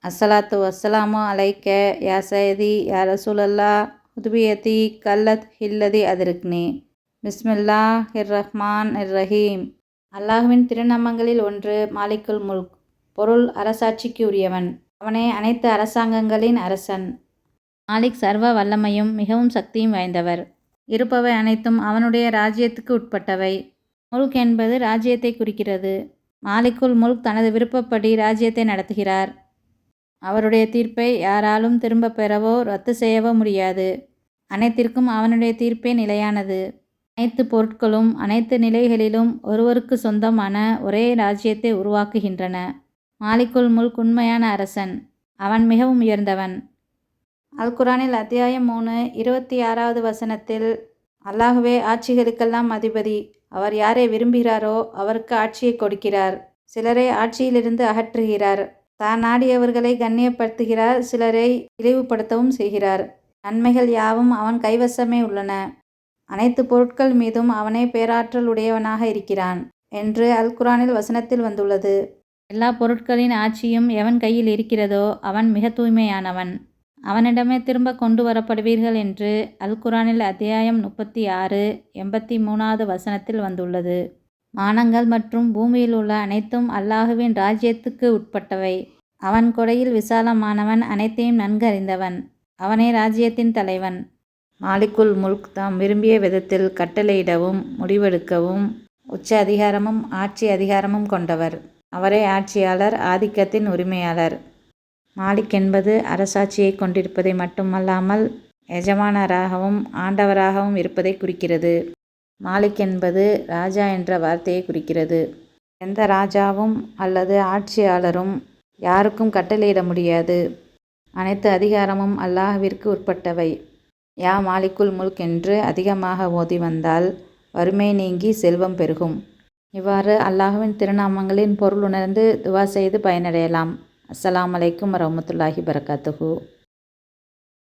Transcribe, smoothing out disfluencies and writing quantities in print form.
அஸ்ஸலாத்து வஸ்ஸலாமு அலைக்க யா சையதி யா ரசூலல்லா உதுபியதி கல்லத் ஹில்லதி அதிருக்னி. பிஸ்மில்லாஹிர் ரஹ்மானிர் ரஹீம். அல்லாஹ்வின் திருநாமங்களில் ஒன்று மாலிக்குல் முல்க். பொருள் அரசாட்சிக்கு உரியவன். அவனே அனைத்து அரசாங்கங்களின் அரசன். மாலிக் சர்வ வல்லமையும் மிகவும் சக்தியும் வாய்ந்தவர். இருப்பவை அனைத்தும் அவனுடைய ராஜ்யத்துக்கு உட்பட்டவை. முல்க் என்பது ராஜ்யத்தை குறிக்கிறது. மாலிக்குல் முல்க் தனது விருப்பப்படி ராஜ்யத்தை நடத்துகிறார். அவருடைய தீர்ப்பை யாராலும் திரும்ப பெறவோ ரத்து செய்யவோ முடியாது. அனைத்திற்கும் அவனுடைய தீர்ப்பே நிலையானது. அனைத்து பொருட்களும் அனைத்து நிலைகளிலும் ஒருவருக்கு சொந்தமான ஒரே ராஜ்யத்தை உருவாக்குகின்றன. மாலிக்குல் முல்க் உண்மையான அரசன். அவன் மிகவும் உயர்ந்தவன். அல்-குர்ஆனில் அத்தியாயம் 3 26வது வசனத்தில், அல்லாஹ்வே ஆட்சிகளுக்கெல்லாம் அதிபதி. அவர் யாரை விரும்புகிறாரோ அவருக்கு ஆட்சியை கொடுக்கிறார். சிலரை ஆட்சியிலிருந்து அகற்றுகிறார். தான் நாடியவர்களை கண்ணியப்படுத்துகிறார். சிலரை இழிவுபடுத்தவும் செய்கிறார். நன்மைகள் யாவும் அவன் கைவசமே உள்ளன. அனைத்து பொருட்கள் மீதும் அவனே பேராற்றல் உடையவனாக இருக்கிறான் என்று அல்-குர்ஆனில் வசனத்தில் வந்துள்ளது. எல்லா பொருட்களின் ஆட்சியும் எவன் கையில் இருக்கிறதோ அவன் மிக தூய்மையானவன். அவனிடமே திரும்ப கொண்டு வரப்படுவீர்கள் என்று அல்-குர்ஆனில் அத்தியாயம் 36 83வது வசனத்தில் வந்துள்ளது. வானங்கள் மற்றும் பூமியில் உள்ள அனைத்தும் அல்லாஹ்வின் ராஜ்யத்துக்கு உட்பட்டவை. அவன் கொடையில் விசாலமானவன், அனைத்தையும் நன்கு அறிந்தவன். அவனே ராஜ்யத்தின் தலைவன். மாலிக்குல் முல்க் தாம் விரும்பிய விதத்தில் கட்டளையிடவும் முடிவெடுக்கவும் உச்ச அதிகாரமும் ஆட்சி அதிகாரமும் கொண்டவர். அவரே ஆட்சியாளர், ஆதிக்கத்தின் உரிமையாளர். மாலிக் என்பது அரசாட்சியை கொண்டிருப்பதை மட்டுமல்லாமல் எஜமானராகவும் ஆண்டவராகவும் இருப்பதை குறிக்கிறது. மாலிக் என்பது ராஜா என்ற வார்த்தையை குறிக்கிறது. எந்த ராஜாவும் அல்லது ஆட்சியாளரும் யாருக்கும் கட்டளையிட முடியாது. அனைத்து அதிகாரமும் அல்லாஹ்விற்கு உட்பட்டவை. யா மாலிக்குல் முல்க் என்று அதிகமாக ஓதி வந்தால் வறுமை நீங்கி செல்வம் பெருகும். இவ்வாறு அல்லாஹ்வின் திருநாமங்களின் பொருள் உணர்ந்து துவா செய்து பயனடையலாம். அஸ்ஸலாமு அலைக்கும் வரஹ்மத்துல்லாஹி வபரகாத்துஹு.